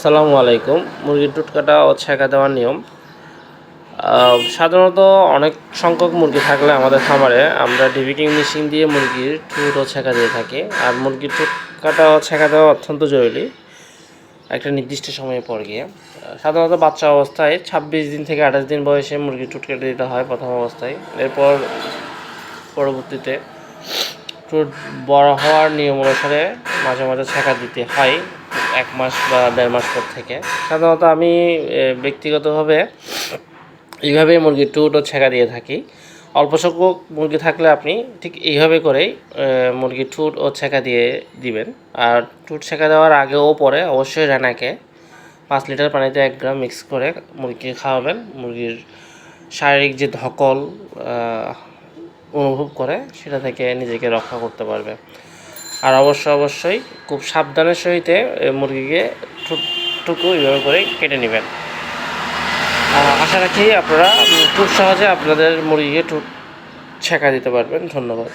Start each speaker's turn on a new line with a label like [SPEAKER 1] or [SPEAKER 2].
[SPEAKER 1] আসসালামু আলাইকুম। মুরগির টুট কাটা ও ছ্যাঁকা দেওয়ার নিয়ম। সাধারণত অনেক সংখ্যক মুরগি থাকলে আমাদের খামারে আমরা ডিভিকিং মেশিন দিয়ে মুরগির টুট ও ছ্যাঁকা দিয়ে থাকি। আর মুরগির টুট কাটা ও ছ্যাঁকা দেওয়া অত্যন্ত জরুরি একটা নির্দিষ্ট সময় পর গিয়ে। সাধারণত বাচ্চা অবস্থায় 26 দিন থেকে 28 দিন বয়সে মুরগির টুট কেটে দিতে হয় প্রথম অবস্থায়। এরপর পরবর্তীতে টুট বড় হওয়ার নিয়ম অনুসারে মাঝে মাঝে ছ্যাঁকা দিতে হয় 1 মাস বা 1.5 মাস পর থেকে। সাধারণত আমি ব্যক্তিগতভাবে এইভাবেই মুরগির টুট ও ছ্যাঁকা দিয়ে থাকি। অল্প সংখ্যক মুরগি থাকলে আপনি ঠিক এইভাবে করেই মুরগির ঠুট ও ছ্যাঁকা দিয়ে দিবেন। আর টুট ছ্যাঁকা দেওয়ার আগে ও পরে অবশ্যই রান্নাকে 5 লিটার পানিতে 1 গ্রাম মিক্স করে মুরগিকে খাওয়াবেন। মুরগির শারীরিক যে ধকল অনুভব করে সেটা থেকে নিজেকে রক্ষা করতে পারবে। আর অবশ্যই খুব সাবধানের সহিত মুরগিকে ঠুটটুকু এইভাবে করে কেটে নেবেন। আশা রাখি আপনারা খুব সহজে আপনাদের মুরগিকে ছ্যাঁকা দিতে পারবেন। ধন্যবাদ।